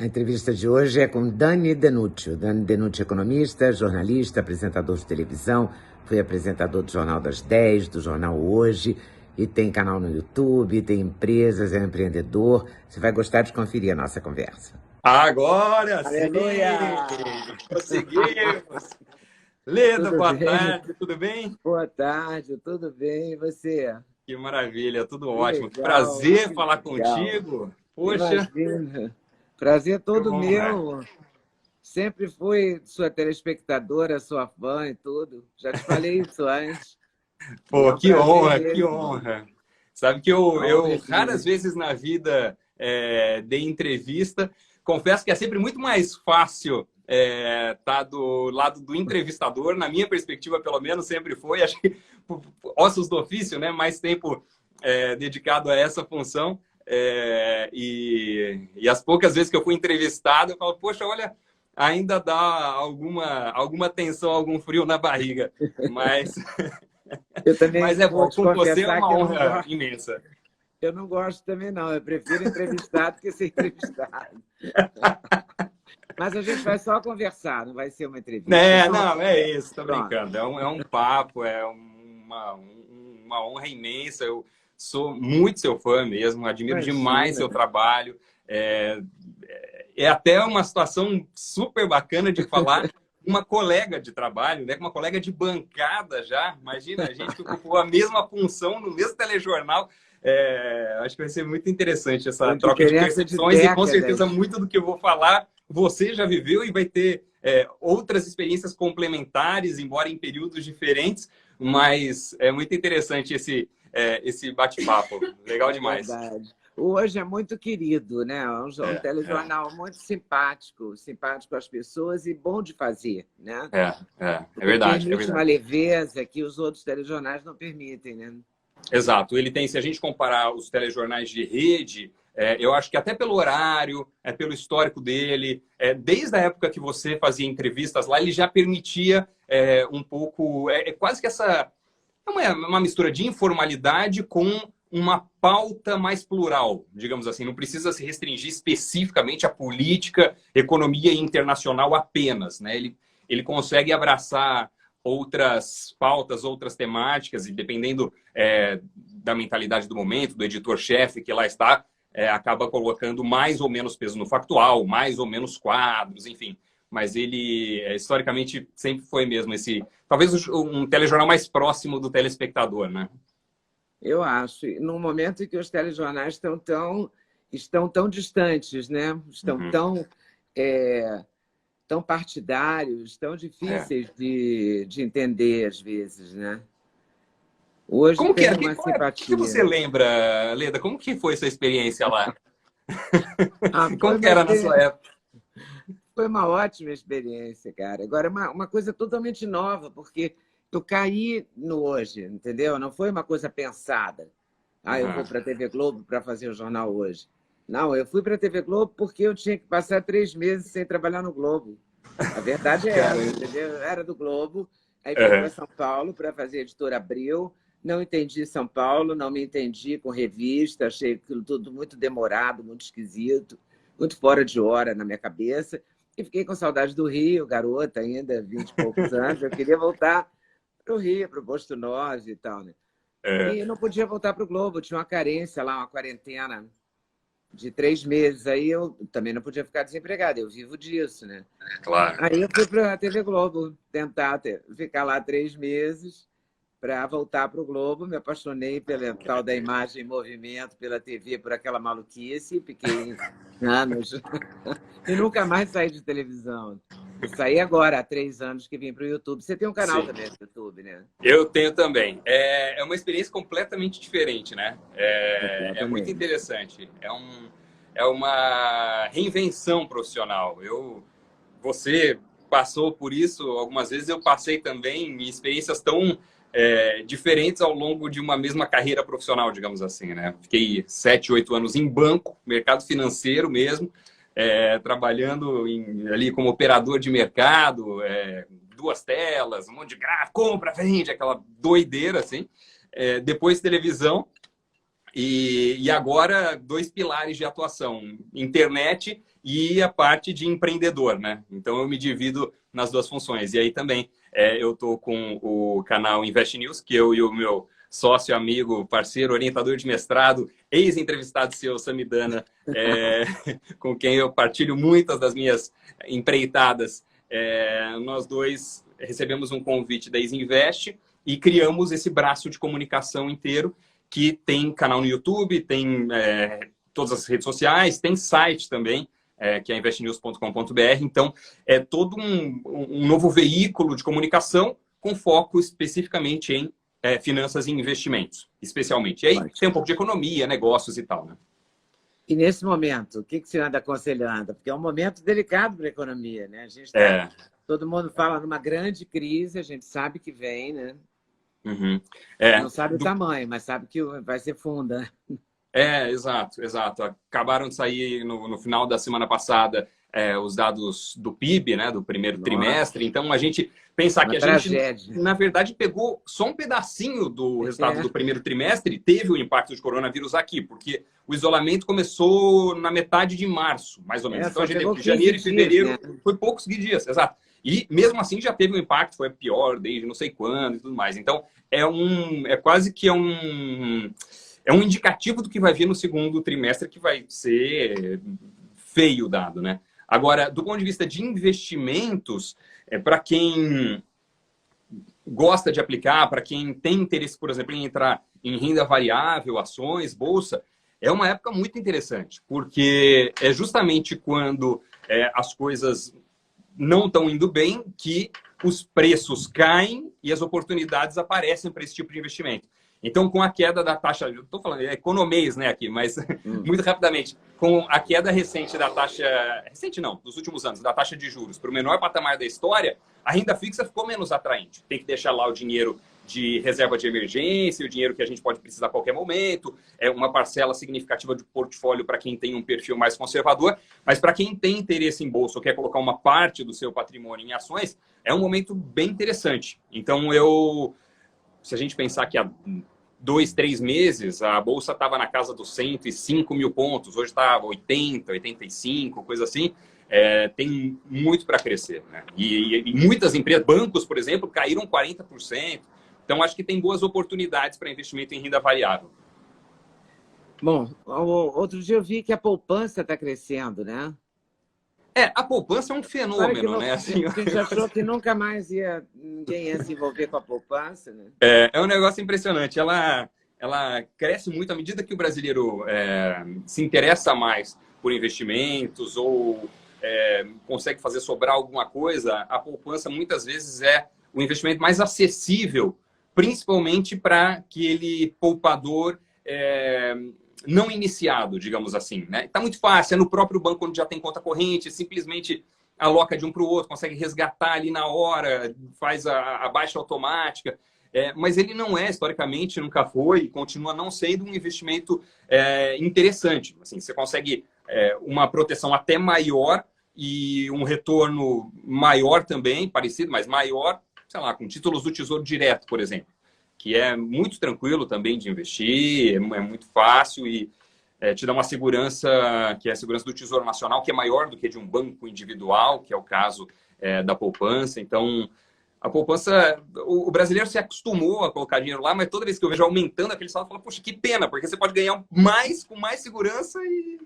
A entrevista de hoje é com Dani Denucci. Dani Denucci é economista, jornalista, apresentador de televisão, foi apresentador do Jornal das 10, do Jornal Hoje, e tem canal no YouTube, tem empresas, é um empreendedor. Você vai gostar de conferir a nossa conversa. Agora sim! Aleluia! Conseguimos! Leda, Tudo boa bem? tarde, tudo bem? Boa tarde, tudo bem? E você? Que maravilha, tudo Que ótimo. legal, Prazer que falar legal. contigo. Poxa, Imagina. Prazer que todo honra. meu. Sempre fui sua telespectadora, sua fã e tudo. Já te falei isso antes. E é Pô, um prazer que mesmo. honra. Sabe que A honra é eu raras minha. vezes na vida dei entrevista. Confesso que é sempre muito mais fácil tá do lado do entrevistador, na minha perspectiva, pelo menos, sempre foi. Acho que ossos do ofício, né? Mais tempo dedicado a essa função. E as poucas vezes que eu fui entrevistado, eu falo, poxa, olha, ainda dá alguma tensão, algum frio na barriga. Mas, Eu também mas é vou bom, te com você é confessar uma que honra imensa. eu não gosto também, não. Eu prefiro entrevistar do que ser entrevistado. Mas a gente vai só conversar, não vai ser uma entrevista. É só uma Não, é conversa. isso, tô Pronto. brincando. É um papo, uma honra imensa. Eu sou muito seu fã mesmo, admiro demais Imagina. seu trabalho. É, é até uma situação super bacana de falar uma colega de trabalho, né? Uma colega de bancada já. Imagina, a gente que ocupou a mesma função no mesmo telejornal. Acho que vai ser muito interessante essa Com troca de diferença de percepções e com certeza décadas. muito do que eu vou falar você já viveu e vai ter outras experiências complementares, embora em períodos diferentes, mas é muito interessante esse bate-papo. Legal É demais. verdade. Hoje é muito querido, né? É um É, é, telejornal muito simpático, simpático às pessoas e bom de fazer, né? é Porque verdade, é permite uma verdade. leveza que os outros telejornais não permitem, né? Exato. Ele tem, se a gente comparar os telejornais de rede, eu acho que até pelo horário, pelo histórico dele, desde a época que você fazia entrevistas lá, ele já permitia um pouco, quase que essa é uma mistura de informalidade com uma pauta mais plural, digamos assim. Não precisa se restringir especificamente à política, economia internacional apenas, né? Ele consegue abraçar outras pautas, outras temáticas, e dependendo da mentalidade do momento, do editor-chefe que lá está, acaba colocando mais ou menos peso no factual, mais ou menos quadros, enfim. Mas ele, historicamente, sempre foi mesmo talvez um telejornal mais próximo do telespectador, né? Eu acho. No momento em que os telejornais estão tão distantes, né? Estão Uhum. tão partidários, tão É. difíceis de entender às vezes, né? Hoje Como que tem era? uma O que você simpatia. lembra, Leda? Como que foi sua experiência lá? Ah, Como que era na sua época? foi uma ótima experiência, cara. Agora, uma coisa totalmente nova, porque eu caí no hoje, entendeu? Não foi uma coisa pensada. Ah, eu vou Uhum. para a TV Globo para fazer o jornal hoje. Não, eu fui para a TV Globo porque eu tinha que passar 3 meses sem trabalhar no Globo. A verdade é Cara, essa, entendeu? Eu era do Globo, aí fui para uhum. São Paulo para fazer Editora Abril. Não entendi São Paulo, não me entendi com revista, achei aquilo tudo muito demorado, muito esquisito, muito fora de hora na minha cabeça. E fiquei com saudade do Rio, garota ainda, 20 e poucos anos. Eu queria voltar para o Rio, para o Posto 9 e tal, né? E não podia voltar para o Globo, tinha uma carência lá, uma quarentena de 3 meses. Aí eu também não podia ficar desempregada, eu vivo disso, né? Claro. Aí eu fui para a TV Globo tentar ficar lá 3 meses para voltar para o Globo. Me apaixonei pela tal da imagem em movimento, pela TV, por aquela maluquice. Fiquei anos e nunca mais saí de televisão. Eu saí agora, há 3 anos que vim para o YouTube. Você tem um canal Sim. também no YouTube, né? Eu tenho também. É uma experiência completamente diferente, né? É muito Completamente. interessante. É uma reinvenção profissional. Você passou por isso algumas vezes, eu passei também em experiências tão diferentes ao longo de uma mesma carreira profissional, digamos assim, né? Fiquei 7, 8 anos em banco, mercado financeiro mesmo, trabalhando ali como operador de mercado, 2 telas, um monte de gráfico, compra, vende, aquela doideira, assim. Depois televisão, E agora, 2 pilares de atuação, internet e a parte de empreendedor, né? Então, eu me divido nas 2 funções. E aí também, eu estou com o canal Invest News, que eu e o meu sócio, amigo, parceiro, orientador de mestrado, ex-entrevistado seu, Samidana, com quem eu partilho muitas das minhas empreitadas. Nós 2 recebemos um convite da Isinvest e criamos esse braço de comunicação inteiro, que tem canal no YouTube, tem todas as redes sociais, tem site também, que é investnews.com.br. Então, é todo um novo veículo de comunicação com foco especificamente em finanças e investimentos, especialmente. E aí tem um pouco de economia, negócios e tal, né? E nesse momento, o que você anda aconselhando? Porque é um momento delicado para a economia, né? A gente todo mundo fala numa grande crise, a gente sabe que vem, né? Uhum. Não sabe o tamanho, mas sabe que vai ser funda. Exato, exato. Acabaram de sair no final da semana passada os dados do PIB, né, do primeiro trimestre. Então, a gente pensar que a gente, na verdade, pegou só um pedacinho do resultado do primeiro trimestre, teve o impacto de coronavírus aqui, porque o isolamento começou na metade de março, mais ou menos. Então, a gente teve janeiro e fevereiro, né? Foi poucos dias, exato. E mesmo assim já teve um impacto, foi pior desde não sei quando e tudo mais. Então, quase que um indicativo do que vai vir no segundo trimestre, que vai ser feio o dado, né? Agora, do ponto de vista de investimentos, para quem gosta de aplicar, para quem tem interesse, por exemplo, em entrar em renda variável, ações, bolsa, é uma época muito interessante, porque é justamente quando as coisas não estão indo bem que os preços caem e as oportunidades aparecem para esse tipo de investimento. Então, com a queda da taxa, eu estou falando economês, né, aqui, mas muito rapidamente, com a queda recente da taxa, recente não, dos últimos anos, da taxa de juros para o menor patamar da história, a renda fixa ficou menos atraente. Tem que deixar lá o dinheiro de reserva de emergência, o dinheiro que a gente pode precisar a qualquer momento, uma parcela significativa de portfólio para quem tem um perfil mais conservador, mas para quem tem interesse em bolsa ou quer colocar uma parte do seu patrimônio em ações, é um momento bem interessante. Então, se a gente pensar que há 2, 3 meses, a Bolsa estava na casa dos 105 mil pontos, hoje está 80, 85, coisa assim, tem muito para crescer, né? E muitas empresas, bancos, por exemplo, caíram 40%. Então, acho que tem boas oportunidades para investimento em renda variável. Bom, outro dia eu vi que a poupança está crescendo, né? A poupança é um fenômeno, né? Assim, a gente achou que nunca mais ninguém ia se envolver com a poupança, né? É um negócio impressionante. Ela cresce muito à medida que o brasileiro se interessa mais por investimentos ou consegue fazer sobrar alguma coisa. A poupança muitas vezes é o investimento mais acessível, principalmente para aquele poupador não iniciado, digamos assim, né? Tá muito fácil, é no próprio banco onde já tem conta corrente, simplesmente aloca de um para o outro, consegue resgatar ali na hora, faz a baixa automática, mas ele não historicamente, nunca foi e continua não sendo um investimento interessante. Assim, você consegue uma proteção até maior e um retorno maior também, parecido, mas maior, sei lá, com títulos do Tesouro Direto, por exemplo, que é muito tranquilo também de investir, é muito fácil e te dá uma segurança, que é a segurança do Tesouro Nacional, que é maior do que de um banco individual, que é o caso da poupança. Então, a poupança, o brasileiro se acostumou a colocar dinheiro lá, mas toda vez que eu vejo aumentando aquele saldo, eu falo, poxa, que pena, porque você pode ganhar mais, com mais segurança e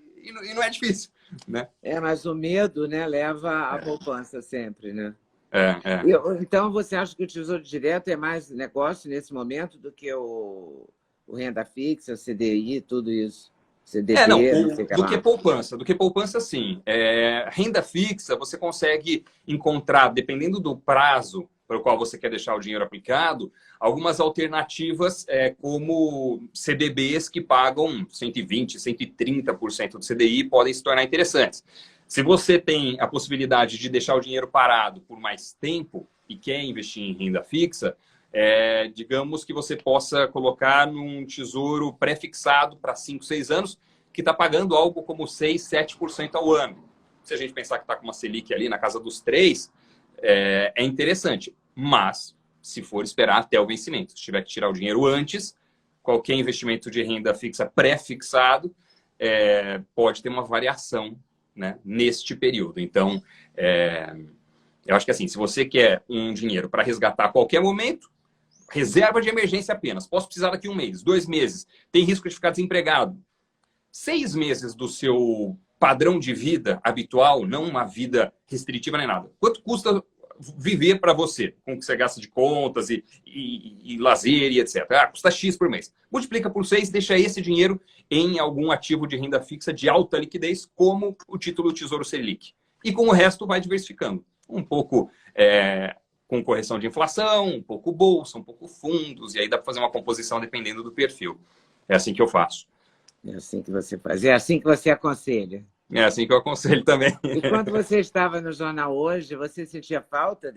não é difícil, né? Mas o medo, né, leva à poupança sempre, né? Então, você acha que o Tesouro Direto é mais negócio nesse momento do que o renda fixa, o CDI, tudo isso? CDB, do que poupança, sim. Renda fixa, você consegue encontrar, dependendo do prazo para o qual você quer deixar o dinheiro aplicado, algumas alternativas como CDBs que pagam 120%, 130% do CDI podem se tornar interessantes. Se você tem a possibilidade de deixar o dinheiro parado por mais tempo e quer investir em renda fixa, digamos que você possa colocar num tesouro pré-fixado para 5, 6 anos, que está pagando algo como 6, 7% ao ano. Se a gente pensar que está com uma Selic ali na casa dos 3%, é interessante. Mas, se for esperar até o vencimento, se tiver que tirar o dinheiro antes, qualquer investimento de renda fixa pré-fixado pode ter uma variação, né, neste período. Então, eu acho que assim, se você quer um dinheiro para resgatar a qualquer momento, reserva de emergência apenas. Posso precisar daqui 1 mês, 2 meses. Tem risco de ficar desempregado. 6 meses do seu padrão de vida habitual, não uma vida restritiva nem nada. Quanto custa viver para você, com o que você gasta de contas e lazer e etc. Custa X por mês. Multiplica por 6, deixa esse dinheiro em algum ativo de renda fixa de alta liquidez, como o título Tesouro Selic. E com o resto vai diversificando. Um pouco com correção de inflação, um pouco bolsa, um pouco fundos, e aí dá para fazer uma composição dependendo do perfil. É assim que eu faço. É assim que você faz. É assim que você aconselha. É assim que eu aconselho também. E quando você estava no Jornal Hoje, você sentia falta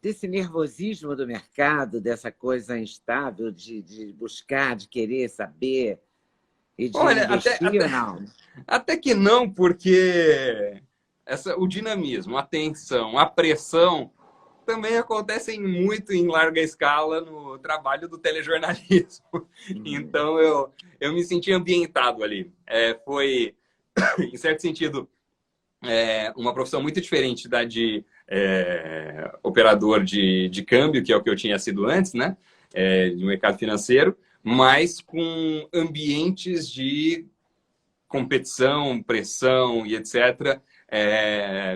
desse nervosismo do mercado, dessa coisa instável de buscar, de querer saber e de investir ou não? Até que não, porque o dinamismo, a tensão, a pressão também acontecem muito em larga escala no trabalho do telejornalismo. Então, eu me senti ambientado ali. Foi, em certo sentido, uma profissão muito diferente da de operador de câmbio, que é o que eu tinha sido antes, né? De mercado financeiro, mas com ambientes de competição, pressão e etc.,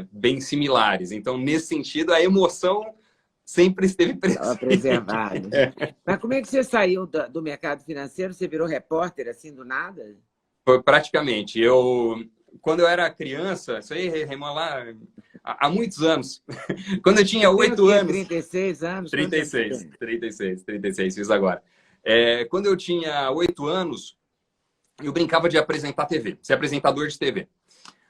bem similares. Então, nesse sentido, a emoção sempre esteve presente. Estava preservada. Mas como é que você saiu do mercado financeiro? Você virou repórter assim do nada? Foi praticamente. Quando eu era criança, isso aí, Raimon, lá há muitos anos. Quando eu tinha 8 anos... 36 anos? 36, fiz agora. Quando eu tinha 8 anos, eu brincava de apresentar TV, ser apresentador de TV.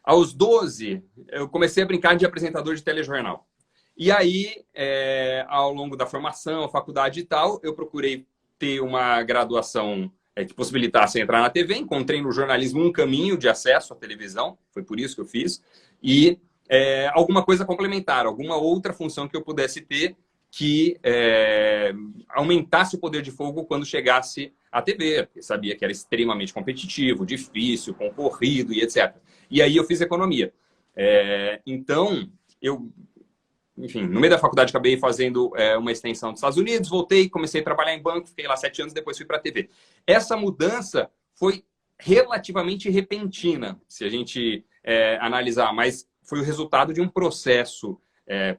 Aos 12, eu comecei a brincar de apresentador de telejornal. E aí, ao longo da formação, faculdade e tal, eu procurei ter uma graduação que possibilitasse entrar na TV. Encontrei no jornalismo um caminho de acesso à televisão, foi por isso que eu fiz. E alguma coisa complementar, alguma outra função que eu pudesse ter que aumentasse o poder de fogo quando chegasse à TV. Eu sabia que era extremamente competitivo, difícil, concorrido e etc. E aí eu fiz economia. Então, enfim, no meio da faculdade acabei fazendo uma extensão dos Estados Unidos, voltei, comecei a trabalhar em banco, fiquei lá 7 anos, depois fui para a TV. Essa mudança foi relativamente repentina, se a gente analisar, mas foi o resultado de um processo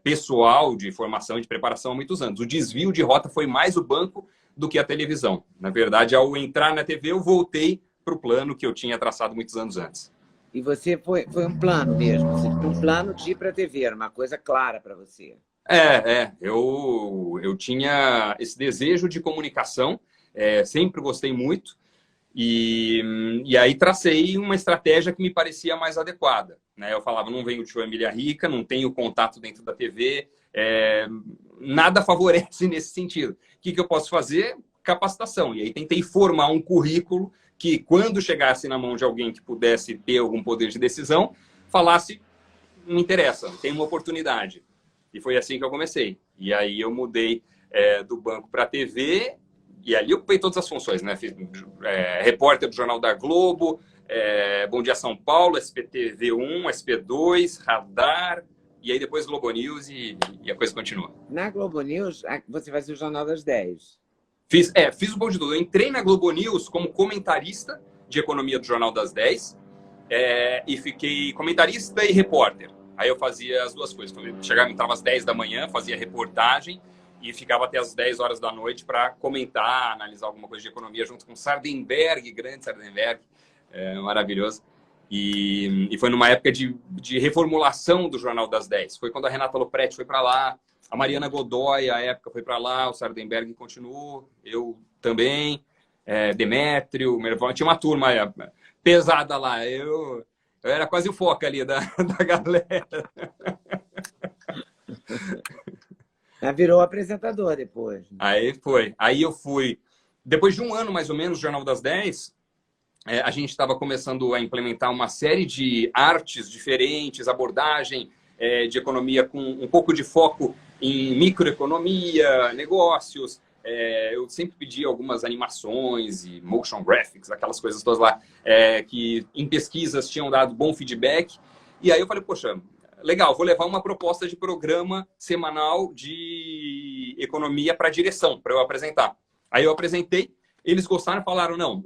pessoal de formação e de preparação há muitos anos. O desvio de rota foi mais o banco do que a televisão. Na verdade, ao entrar na TV, eu voltei para o plano que eu tinha traçado muitos anos antes. E você foi um plano mesmo? Você tinha um plano de ir para a TV, era uma coisa clara para você? Eu tinha esse desejo de comunicação, sempre gostei muito, e aí tracei uma estratégia que me parecia mais adequada. Né? Eu falava, não venho de família rica, não tenho contato dentro da TV, nada favorece nesse sentido. O que eu posso fazer? Capacitação. E aí tentei formar um currículo que, quando chegasse na mão de alguém que pudesse ter algum poder de decisão, falasse, não interessa, tem uma oportunidade. E foi assim que eu comecei. E aí eu mudei do banco para a TV, e ali eu ocupei todas as funções, né? Fiz repórter do Jornal da Globo, Bom Dia São Paulo, SPTV1, SP2, Radar, e aí depois Globo News e a coisa continua. Na Globo News, você fazia o Jornal das 10. Fiz o bom de tudo. Eu entrei na Globo News como comentarista de economia do Jornal das 10 e fiquei comentarista e repórter. Aí eu fazia as duas coisas. Entrava às 10 da manhã, fazia reportagem e ficava até às 10 horas da noite para comentar, analisar alguma coisa de economia junto com Sardenberg, grande Sardenberg, maravilhoso. E foi numa época de reformulação do Jornal das 10. Foi quando a Renata Lopretti foi para lá, a Mariana Godoy, à época, foi para lá, o Sardenberg continuou, eu também, Demétrio, Merval, tinha uma turma pesada lá. Eu era quase o foco ali da galera. Virou apresentador depois. Aí foi. Aí eu fui. Depois de um ano, mais ou menos, Jornal das 10, a gente estava começando a implementar uma série de artes diferentes, abordagem de economia com um pouco de foco em microeconomia, negócios, eu sempre pedi algumas animações e motion graphics, aquelas coisas todas lá, que em pesquisas tinham dado bom feedback. E aí eu falei, poxa, legal, vou levar uma proposta de programa semanal de economia para a direção, para eu apresentar. Aí eu apresentei, eles gostaram e falaram, não,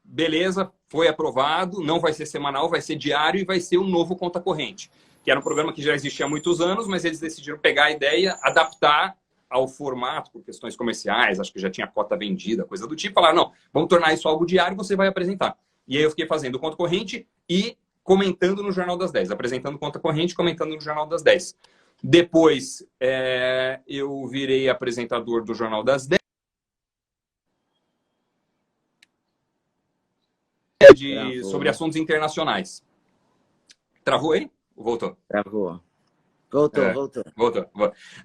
beleza, foi aprovado, não vai ser semanal, vai ser diário e vai ser um novo conta corrente, que era um programa que já existia há muitos anos, mas eles decidiram pegar a ideia, adaptar ao formato, por questões comerciais, acho que já tinha cota vendida, coisa do tipo, falaram, não, vamos tornar isso algo diário e você vai apresentar. E aí eu fiquei fazendo conta corrente e comentando no Jornal das 10, apresentando conta corrente, comentando no Jornal das 10. Depois, eu virei apresentador do Jornal das 10, sobre assuntos internacionais. Travou aí? Voltou? Travou. Voltou.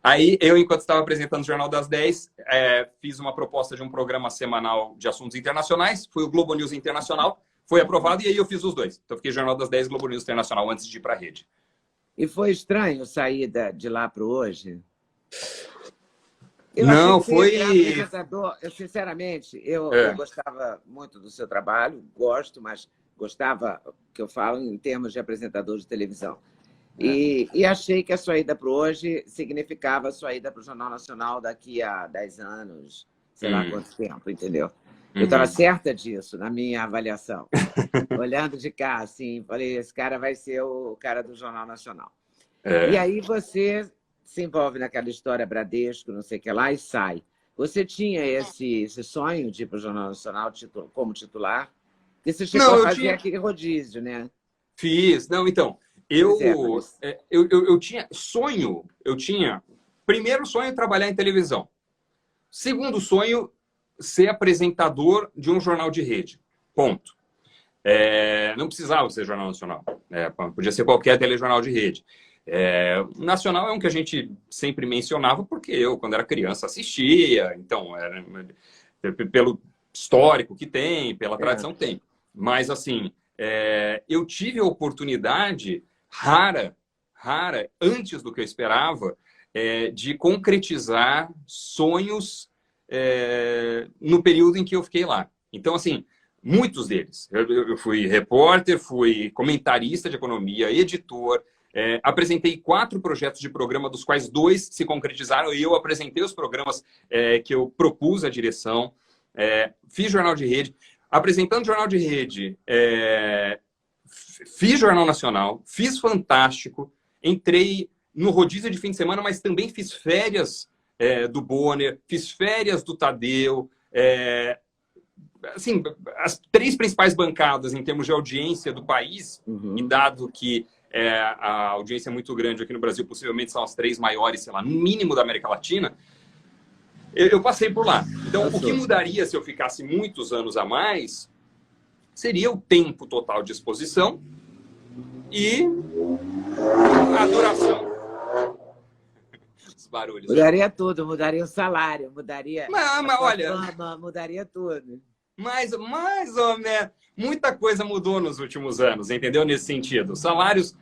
Aí, eu, enquanto estava apresentando o Jornal das 10, fiz uma proposta de um programa semanal de assuntos internacionais, foi o Globo News Internacional, foi aprovado e aí eu fiz os dois. Então, eu fiquei Jornal das 10 e Globo News Internacional antes de ir para a rede. E foi estranho sair de lá para hoje? Não, foi... Eu, sinceramente, eu gostava muito do seu trabalho, mas gostava, que eu falo, em termos de apresentador de televisão. E achei que a sua ida para hoje significava a sua ida para o Jornal Nacional daqui a 10 anos, sei lá quanto tempo, entendeu? Eu estava certa disso, na minha avaliação. Olhando de cá, assim, falei, esse cara vai ser o cara do Jornal Nacional. E aí você se envolve naquela história Bradesco, não sei o que lá, e sai. Você tinha esse sonho de ir para o Jornal Nacional como titular? Porque você chegou a fazer aquele rodízio, né? Fiz. Não, então, eu tinha sonho, primeiro sonho, trabalhar em televisão. Segundo sonho, ser apresentador de um jornal de rede. Ponto. Não precisava ser Jornal Nacional. Podia ser qualquer telejornal de rede. O Nacional é um que a gente sempre mencionava, porque eu, quando era criança, assistia. Então, pelo histórico que tem, pela tradição que tem. Mas, assim, eu tive a oportunidade rara, antes do que eu esperava, de concretizar sonhos no período em que eu fiquei lá. Então, assim, muitos deles. Eu fui repórter, fui comentarista de economia, editor, apresentei 4 projetos de programa, dos quais 2 se concretizaram, e eu apresentei os programas que eu propus à direção, fiz jornal de rede. Apresentando jornal de rede, fiz Jornal Nacional, fiz Fantástico, entrei no rodízio de fim de semana, mas também fiz férias do Bonner, fiz férias do Tadeu. Assim, as 3 principais bancadas em termos de audiência do país, e dado que a audiência é muito grande aqui no Brasil, possivelmente são as 3 maiores, sei lá, no mínimo da América Latina, eu passei por lá. Então, o que mudaria se eu ficasse muitos anos a mais seria o tempo total de exposição e a duração. Os barulhos. Mudaria tudo, mudaria o salário, mudaria olha, fama, mudaria tudo. Mais ou menos, muita coisa mudou nos últimos anos, entendeu? Nesse sentido. Salários,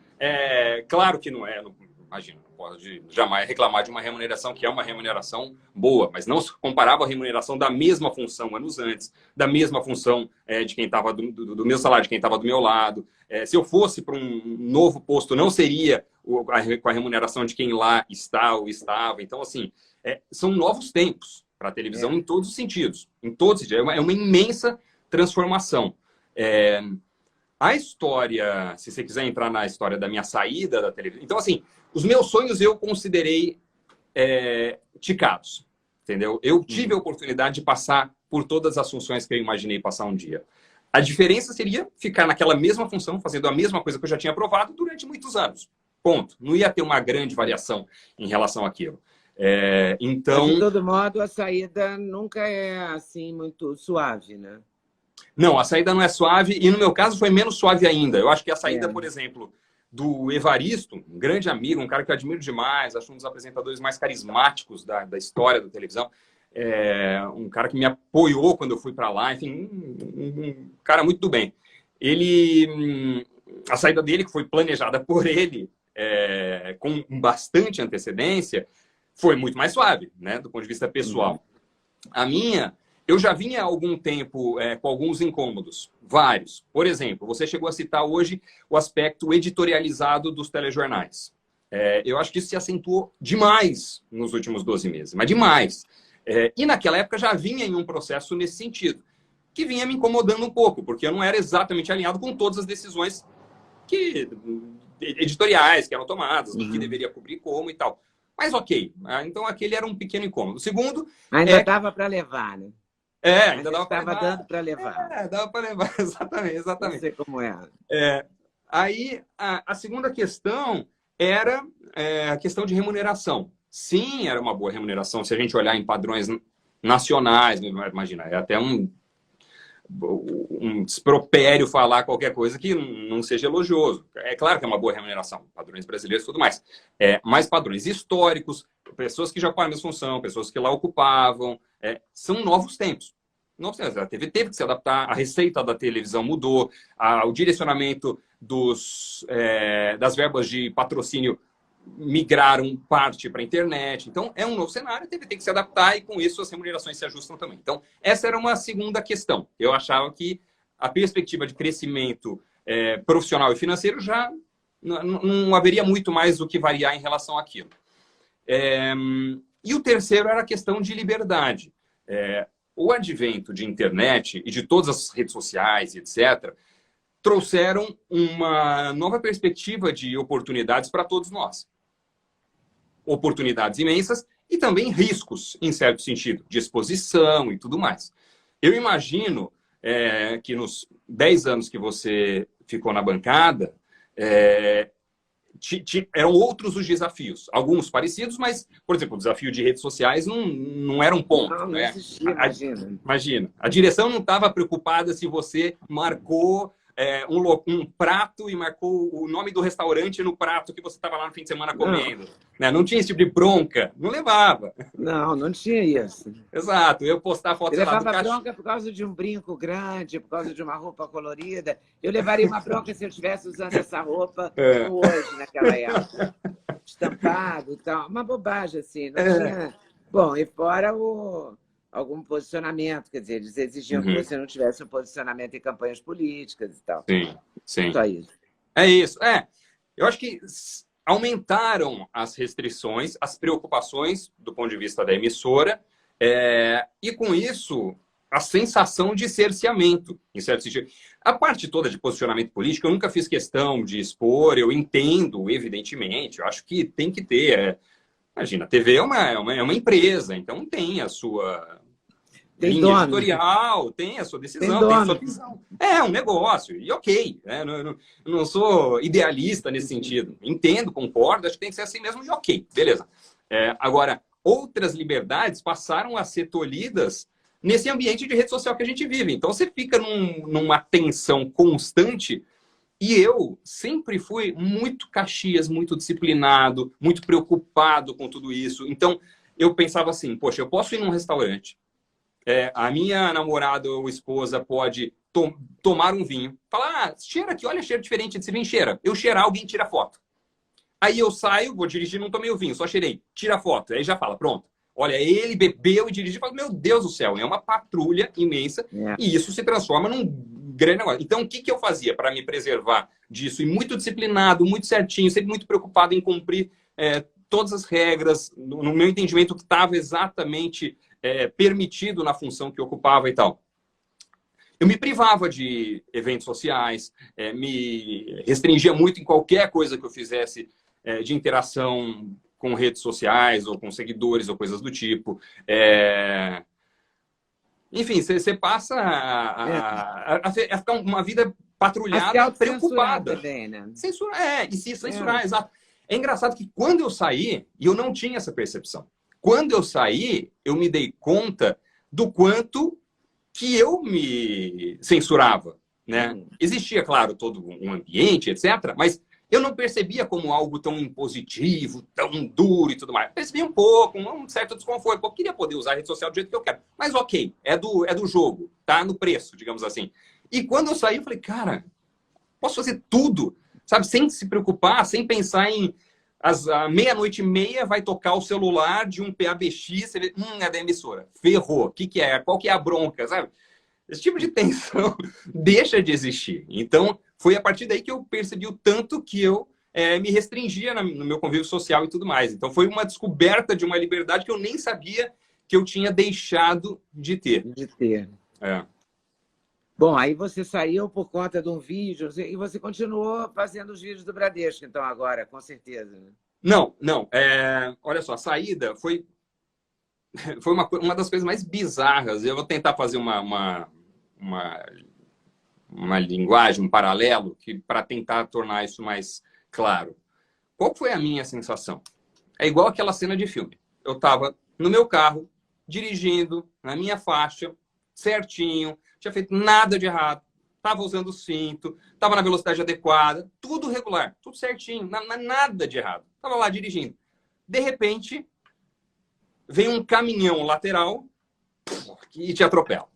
claro que não imagina, não pode jamais reclamar de uma remuneração que é uma remuneração boa, mas não se comparava a remuneração da mesma função anos antes, da mesma função de quem estava do meu salário, de quem estava do meu lado. Se eu fosse para um novo posto, não seria com a remuneração de quem lá está ou estava. Então, assim, são novos tempos para a televisão em todos os sentidos. Em todos os sentidos. É uma imensa transformação. A história, se você quiser entrar na história da minha saída da televisão... Então, assim, os meus sonhos eu considerei ticados, entendeu? Eu tive a oportunidade de passar por todas as funções que eu imaginei passar um dia. A diferença seria ficar naquela mesma função, fazendo a mesma coisa que eu já tinha provado durante muitos anos. Ponto. Não ia ter uma grande variação em relação àquilo. Então... Mas, de todo modo, a saída nunca é assim muito suave, né? Não, a saída não é suave e, no meu caso, foi menos suave ainda. Eu acho que a saída, por exemplo, do Evaristo, um grande amigo, um cara que eu admiro demais, acho um dos apresentadores mais carismáticos da história da televisão, um cara que me apoiou quando eu fui para lá, enfim, um cara muito do bem. A saída dele, que foi planejada por ele com bastante antecedência, foi muito mais suave, né? Do ponto de vista pessoal. A minha, eu já vinha há algum tempo com alguns incômodos, vários. Por exemplo, você chegou a citar hoje o aspecto editorializado dos telejornais. Eu acho que isso se acentuou demais nos últimos 12 meses, mas demais. E naquela época já vinha em um processo nesse sentido, que vinha me incomodando um pouco, porque eu não era exatamente alinhado com todas as decisões editoriais que eram tomadas, o que deveria cobrir como e tal. Mas ok, então aquele era um pequeno incômodo. O segundo... Ainda dava para levar, né? Ainda dava para levar. Estava dando para levar. Dava para levar, exatamente. Não sei como é. Aí, a segunda questão era a questão de remuneração. Sim, era uma boa remuneração. Se a gente olhar em padrões nacionais, imagina, é até um despropério falar qualquer coisa que não seja elogioso. É claro que é uma boa remuneração, padrões brasileiros e tudo mais. Mas padrões históricos, pessoas que já ocuparam a mesma função, pessoas que lá ocupavam, são novos tempos. A TV teve que se adaptar, a receita da televisão mudou, o direcionamento das verbas de patrocínio migraram parte para a internet. Então, é um novo cenário, a TV tem que se adaptar e, com isso, as remunerações se ajustam também. Então, essa era uma segunda questão. Eu achava que a perspectiva de crescimento profissional e financeiro já não haveria muito mais o que variar em relação àquilo. E o terceiro era a questão de liberdade. O advento de internet e de todas as redes sociais, etc., trouxeram uma nova perspectiva de oportunidades para todos nós. Oportunidades imensas e também riscos, em certo sentido, de exposição e tudo mais. Eu imagino que nos 10 anos que você ficou na bancada, eram outros os desafios. Alguns parecidos, mas, por exemplo, o desafio de redes sociais não era um ponto. Não existia, imagina. A direção não estava preocupada se você marcou um prato e marcou o nome do restaurante no prato que você estava lá no fim de semana comendo. Não tinha esse tipo de bronca. Não levava. Não tinha isso. Exato. Eu postar fotos lá do levava bronca por causa de um brinco grande, por causa de uma roupa colorida. Eu levaria uma bronca se eu estivesse usando essa roupa hoje, naquela época. Estampado e tal. Uma bobagem, assim. Não tinha... Bom, e fora algum posicionamento, quer dizer, eles exigiam que você não tivesse um posicionamento em campanhas políticas e tal. Sim. Só isso. É isso. Eu acho que aumentaram as restrições, as preocupações do ponto de vista da emissora, e com isso, a sensação de cerceamento, em certo sentido. A parte toda de posicionamento político, eu nunca fiz questão de expor, eu entendo, evidentemente, eu acho que tem que ter. Imagina, a TV é uma empresa, então tem a sua linha editorial, tem a sua decisão, tem a sua visão. É um negócio, e ok. Eu não sou idealista nesse sentido. Entendo, concordo, acho que tem que ser assim mesmo, e ok, beleza. Agora, outras liberdades passaram a ser tolhidas nesse ambiente de rede social que a gente vive. Então, você fica numa tensão constante. E eu sempre fui muito Caxias, muito disciplinado, muito preocupado com tudo isso. Então, eu pensava assim, poxa, eu posso ir num restaurante, a minha namorada ou esposa pode tomar um vinho, falar, cheira aqui, olha, cheiro diferente desse vinho, cheira. Eu cheirar, alguém tira foto. Aí eu saio, vou dirigir, não tomei o vinho, só cheirei, tira foto. Aí já fala, pronto. Olha, ele bebeu e dirigiu, fala, meu Deus do céu, é uma patrulha imensa e isso se transforma num grande negócio. Então, o que eu fazia para me preservar disso? E muito disciplinado, muito certinho, sempre muito preocupado em cumprir todas as regras, no meu entendimento, que estava exatamente permitido na função que eu ocupava e tal. Eu me privava de eventos sociais, me restringia muito em qualquer coisa que eu fizesse de interação com redes sociais ou com seguidores ou coisas do tipo. Enfim, você passa a ficar uma vida patrulhada, preocupada. Também, né? E se censurar, exato. É engraçado que quando eu saí, e eu não tinha essa percepção, quando eu saí, eu me dei conta do quanto que eu me censurava, né? Existia, claro, todo um ambiente, etc., mas eu não percebia como algo tão impositivo, tão duro e tudo mais. Percebi um pouco, um certo desconforto. Eu queria poder usar a rede social do jeito que eu quero. Mas ok, é do jogo, tá no preço, digamos assim. E quando eu saí, eu falei, cara, posso fazer tudo, sabe? Sem se preocupar, sem pensar em À meia-noite e meia vai tocar o celular de um PABX, você vê, é da emissora. Ferrou. O que que é? Qual que é a bronca, sabe? Esse tipo de tensão deixa de existir. Então, foi a partir daí que eu percebi o tanto que eu me restringia no meu convívio social e tudo mais. Então, foi uma descoberta de uma liberdade que eu nem sabia que eu tinha deixado de ter. De ter. É. Bom, aí você saiu por conta de um vídeo e você continuou fazendo os vídeos do Bradesco, então, agora, com certeza. Né? Não. Olha só, a saída foi uma das coisas mais bizarras. Eu vou tentar fazer uma linguagem, um paralelo, para tentar tornar isso mais claro. Qual foi a minha sensação? É igual aquela cena de filme. Eu estava no meu carro, dirigindo, na minha faixa, certinho, tinha feito nada de errado, estava usando o cinto, estava na velocidade adequada, tudo regular, tudo certinho, nada de errado. Estava lá dirigindo. De repente, vem um caminhão lateral e te atropela.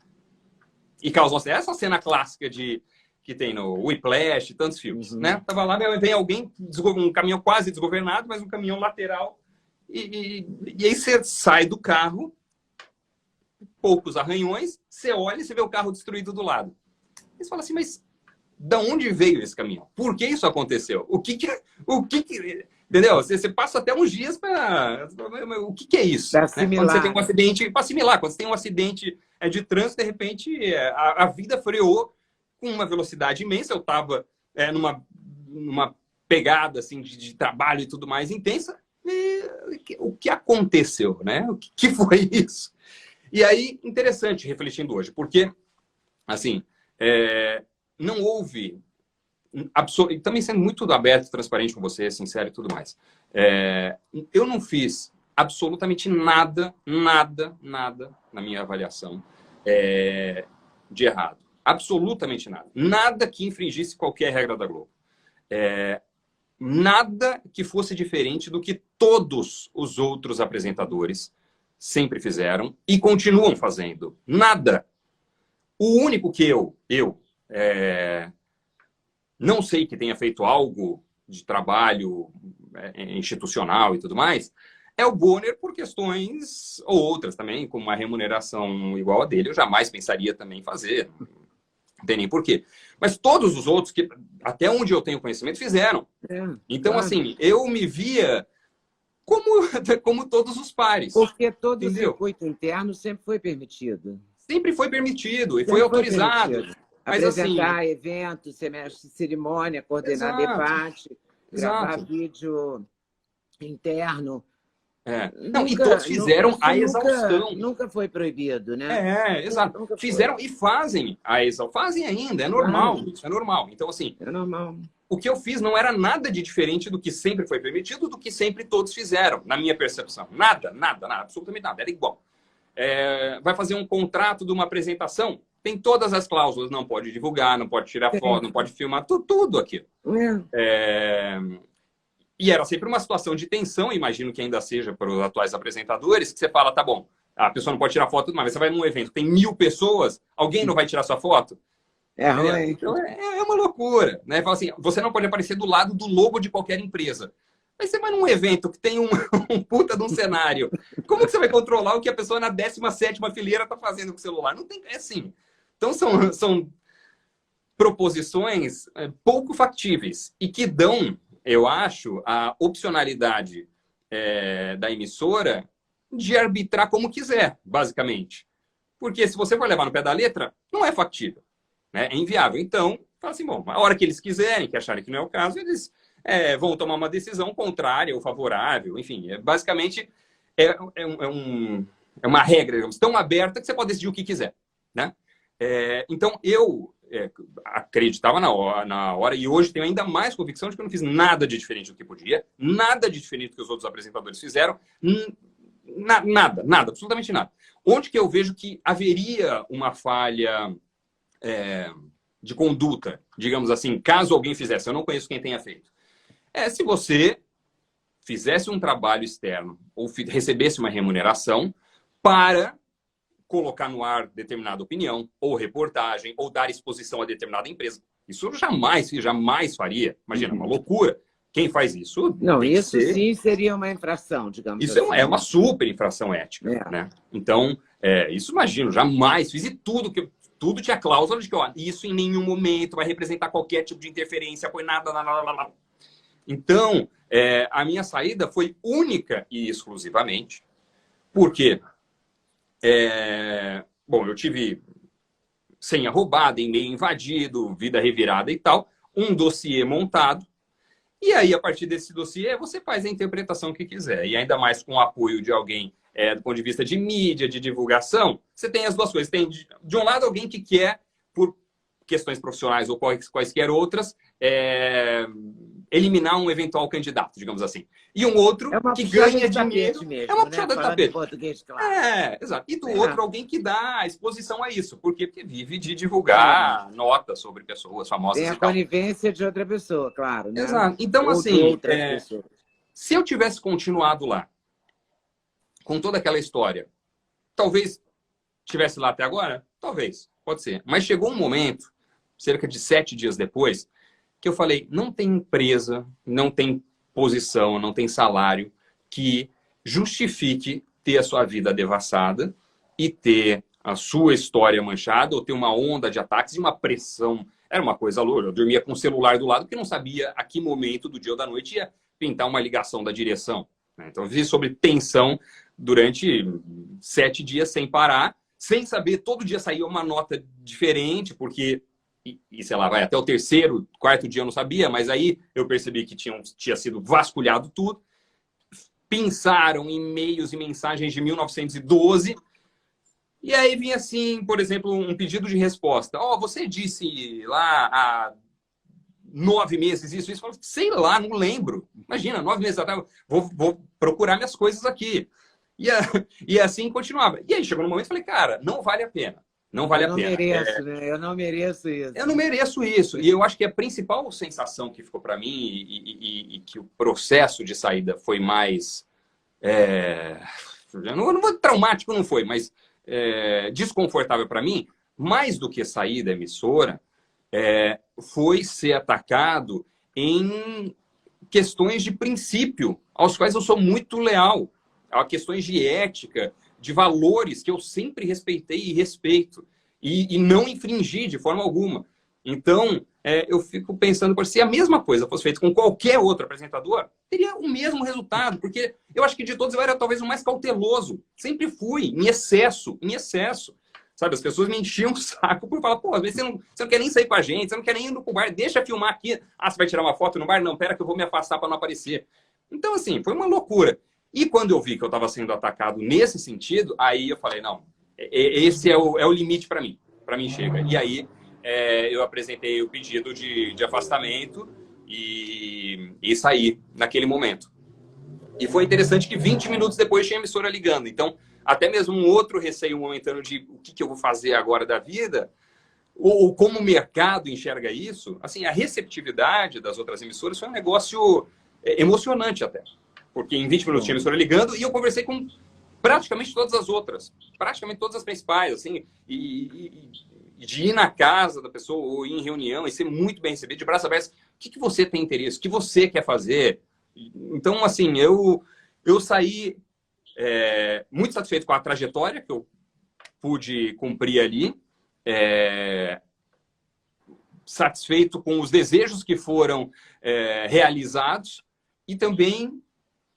E causa essa cena clássica que tem no Whiplash, tantos filmes, né? Tava lá, vem alguém, um caminhão quase desgovernado, mas um caminhão lateral, e aí você sai do carro, poucos arranhões, você olha e você vê o carro destruído do lado. E você fala assim, mas de onde veio esse caminhão? Por que isso aconteceu? Entendeu? Você passa até uns dias para... O que é isso? Para Né? assimilar. Quando você tem um acidente... Para assimilar. Quando você tem um acidente de trânsito, de repente, a vida freou com uma velocidade imensa. Eu estava numa pegada assim, de trabalho e tudo mais intensa. E o que aconteceu? Né? O que foi isso? E aí, interessante, refletindo hoje. Porque, assim, não houve... também sendo muito aberto, transparente com você, sincero e tudo mais. Eu não fiz absolutamente nada na minha avaliação de errado. Absolutamente nada. Nada que infringisse qualquer regra da Globo. Nada que fosse diferente do que todos os outros apresentadores sempre fizeram e continuam fazendo. Nada. O único que eu não sei que tenha feito algo de trabalho institucional e tudo mais, é o Bonner por questões ou outras também, com uma remuneração igual a dele, eu jamais pensaria também fazer. Não tem nem porquê. Mas todos os outros, que até onde eu tenho conhecimento, fizeram. Então, claro. Assim, eu me via como todos os pares. Porque todo o circuito interno sempre foi permitido. Sempre foi permitido e foi autorizado. Permitido. Mas, apresentar assim, eventos, semestre de cerimônia, coordenar debate, gravar vídeo interno. Não, e todos fizeram a exaustão. Nunca foi proibido, né? Exato. Fizeram e fazem a exaustão. Fazem ainda, é normal. Isso é normal. Então, assim, é normal. O que eu fiz não era nada de diferente do que sempre foi permitido, do que sempre todos fizeram, na minha percepção. Nada, absolutamente nada. Era igual. Vai fazer um contrato de uma apresentação, tem todas as cláusulas, não pode divulgar, não pode tirar foto, não pode filmar, tudo aquilo. E era sempre uma situação de tensão, imagino que ainda seja para os atuais apresentadores, que você fala, tá bom, a pessoa não pode tirar foto, mas você vai num evento, tem 1000 pessoas, alguém não vai tirar sua foto? Então, é uma loucura. Né? Fala assim, você não pode aparecer do lado do logo de qualquer empresa. Mas você vai num evento que tem um puta de um cenário. Como que você vai controlar o que a pessoa na 17ª fileira está fazendo com o celular? Não tem, assim. Então, são proposições pouco factíveis e que dão, eu acho, a opcionalidade da emissora de arbitrar como quiser, basicamente. Porque se você for levar no pé da letra, não é factível. Né? É inviável. Então, fala assim, bom, a hora que eles quiserem, que acharem que não é o caso, eles vão tomar uma decisão contrária ou favorável. Enfim, basicamente é uma regra, digamos, tão aberta que você pode decidir o que quiser. Né? Então, eu acreditava na hora e hoje tenho ainda mais convicção de que eu não fiz nada de diferente do que podia, nada de diferente do que os outros apresentadores fizeram, nada, absolutamente nada. Onde que eu vejo que haveria uma falha de conduta, digamos assim, caso alguém fizesse, eu não conheço quem tenha feito, se você fizesse um trabalho externo ou recebesse uma remuneração para colocar no ar determinada opinião, ou reportagem, ou dar exposição a determinada empresa. Isso eu jamais faria. Imagina, uma loucura. Quem faz isso Não, tem que isso ser... sim seria uma infração, digamos Isso assim. é uma super infração ética, né? Então, isso imagino, jamais fiz, e tudo tinha cláusula de que, ó, isso em nenhum momento vai representar qualquer tipo de interferência, foi nada, nada. Então, a minha saída foi única e exclusivamente porque, bom, eu tive senha roubada, e-mail invadido, vida revirada e tal, um dossiê montado. E aí, a partir desse dossiê, você faz a interpretação que quiser. E ainda mais com o apoio de alguém do ponto de vista de mídia, de divulgação, você tem as duas coisas. Tem, de um lado, alguém que quer, por questões profissionais ou quaisquer outras, eliminar um eventual candidato, digamos assim. E um outro que ganha dinheiro. Mesmo, é uma puxada de tapete. Português, claro. Exato. E do outro, alguém que dá exposição a isso. Por quê? Porque vive de divulgar notas sobre pessoas famosas. Tem a conivência de outra pessoa, claro. Né? Exato. Então, assim, se eu tivesse continuado lá, com toda aquela história, talvez estivesse lá até agora? Talvez, pode ser. Mas chegou um momento, cerca de 7 dias depois, que eu falei, não tem empresa, não tem posição, não tem salário que justifique ter a sua vida devassada e ter a sua história manchada ou ter uma onda de ataques e uma pressão. Era uma coisa louca. Eu dormia com o celular do lado porque não sabia a que momento do dia ou da noite ia pintar uma ligação da direção. Então, eu vi sobre tensão durante 7 dias sem parar, sem saber, todo dia saía uma nota diferente, porque... E sei lá, vai até o 3º, 4º dia eu não sabia, mas aí eu percebi que tinha sido vasculhado tudo. Pensaram e-mails e mensagens de 1912. E aí vinha assim, por exemplo, um pedido de resposta. Você disse lá há 9 meses isso. Eu falei, sei lá, não lembro. Imagina, 9 meses atrás, vou procurar minhas coisas aqui. E assim continuava. E aí chegou no momento e falei, cara, não vale a pena. Não vale a pena. Eu não mereço isso. Eu não mereço isso. E eu acho que a principal sensação que ficou para mim e que o processo de saída foi mais... não vou traumático, não foi, mas desconfortável para mim, mais do que sair da emissora, foi ser atacado em questões de princípio, aos quais eu sou muito leal. A questões de ética, de valores que eu sempre respeitei e respeito, e não infringi de forma alguma. Então, eu fico pensando, se a mesma coisa fosse feita com qualquer outro apresentador, teria o mesmo resultado, porque eu acho que de todos eu era talvez o mais cauteloso. Sempre fui, em excesso. Sabe, as pessoas me enchiam o saco por falar, às vezes você não quer nem sair com a gente, você não quer nem ir pro bar, deixa filmar aqui. Você vai tirar uma foto no bar? Não, pera que eu vou me afastar para não aparecer. Então, assim, foi uma loucura. E quando eu vi que eu estava sendo atacado nesse sentido, aí eu falei, não, esse é o limite para mim chega. E aí eu apresentei o pedido de afastamento e saí naquele momento. E foi interessante que 20 minutos depois tinha a emissora ligando. Então, até mesmo um outro receio momentâneo de o que eu vou fazer agora da vida, ou como o mercado enxerga isso, assim, a receptividade das outras emissoras foi um negócio emocionante até. Porque em 20 minutos tinha a emissora ligando e eu conversei com praticamente todas as outras. Praticamente todas as principais, assim. E de ir na casa da pessoa ou ir em reunião e ser muito bem recebido, de braços abertos. O que você tem interesse? O que você quer fazer? Então, assim, eu saí muito satisfeito com a trajetória que eu pude cumprir ali. Satisfeito com os desejos que foram realizados e também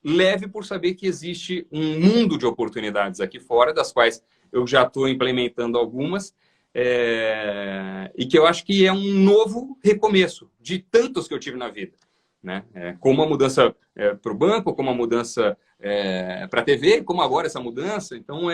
leve por saber que existe um mundo de oportunidades aqui fora, das quais eu já estou implementando algumas, e que eu acho que é um novo recomeço de tantos que eu tive na vida. Né? Como a mudança para o banco, como a mudança para a TV, como agora essa mudança. Então,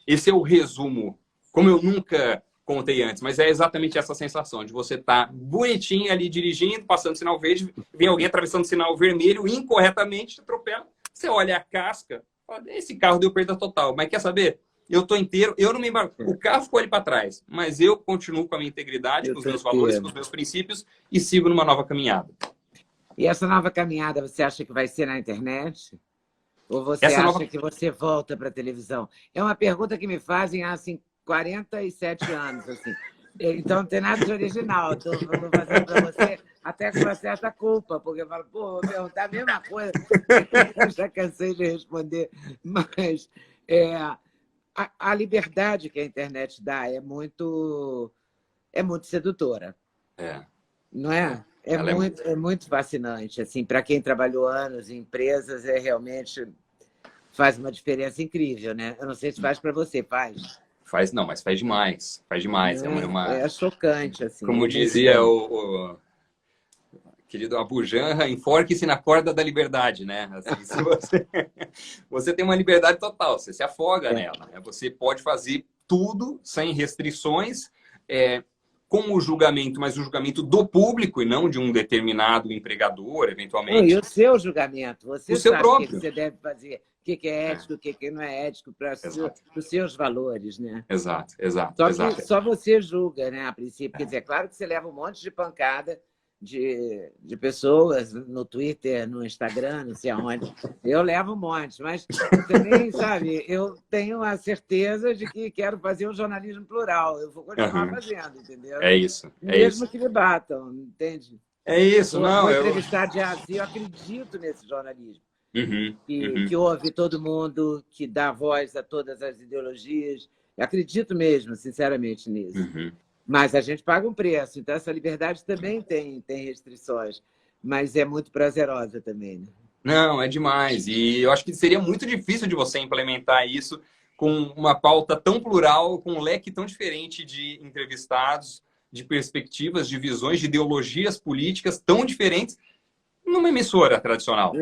esse é o resumo, como eu nunca contei antes, mas é exatamente essa sensação de você estar bonitinho ali dirigindo, passando sinal verde, vem alguém atravessando sinal vermelho, incorretamente te atropela, você olha a casca, fala, esse carro deu perda total, mas quer saber? Eu estou inteiro, eu não me embarco. O carro ficou ali para trás, mas eu continuo com a minha integridade, com os meus valores, com os meus princípios e sigo numa nova caminhada. E essa nova caminhada, você acha que vai ser na internet? Ou você acha que você volta para a televisão? É uma pergunta que me fazem há, assim, 47 anos, assim. Então, não tem nada de original. Estou fazendo para você há até com uma certa culpa, porque eu falo, pô, vou perguntar a mesma coisa. Eu já cansei de responder. Mas a liberdade que a internet dá é muito sedutora. Não é? É muito fascinante. Assim, para quem trabalhou anos em empresas, realmente faz uma diferença incrível, né? Eu não sei se faz para você, faz? Não, mas faz demais. Faz demais. É chocante, assim. Como dizia o querido Abu Janra, enforque-se na corda da liberdade, né? Assim, se você tem uma liberdade total, você se afoga nela, né? Você pode fazer tudo sem restrições, com o julgamento, mas o julgamento do público e não de um determinado empregador, eventualmente. E o seu julgamento, você seu sabe próprio. o que você deve fazer, o que é ético, o que não é ético para os seus valores, né? Exato. Só você julga, né, a princípio. Quer dizer, é claro que você leva um monte de pancada de pessoas no Twitter, no Instagram, não sei aonde. Eu levo um monte, mas também, sabe, eu tenho a certeza de que quero fazer um jornalismo plural. Eu vou continuar fazendo, entendeu? É isso. Mesmo que me batam, entende? É isso, não. Vou entrevistar de assim, eu acredito nesse jornalismo. Que ouve todo mundo, que dá voz a todas as ideologias. Eu acredito mesmo, sinceramente, nisso. Mas a gente paga um preço, então essa liberdade também tem restrições, mas é muito prazerosa também, né? Não, é demais. E eu acho que seria muito difícil de você implementar isso com uma pauta tão plural, com um leque tão diferente de entrevistados, de perspectivas, de visões, de ideologias políticas tão diferentes numa emissora tradicional.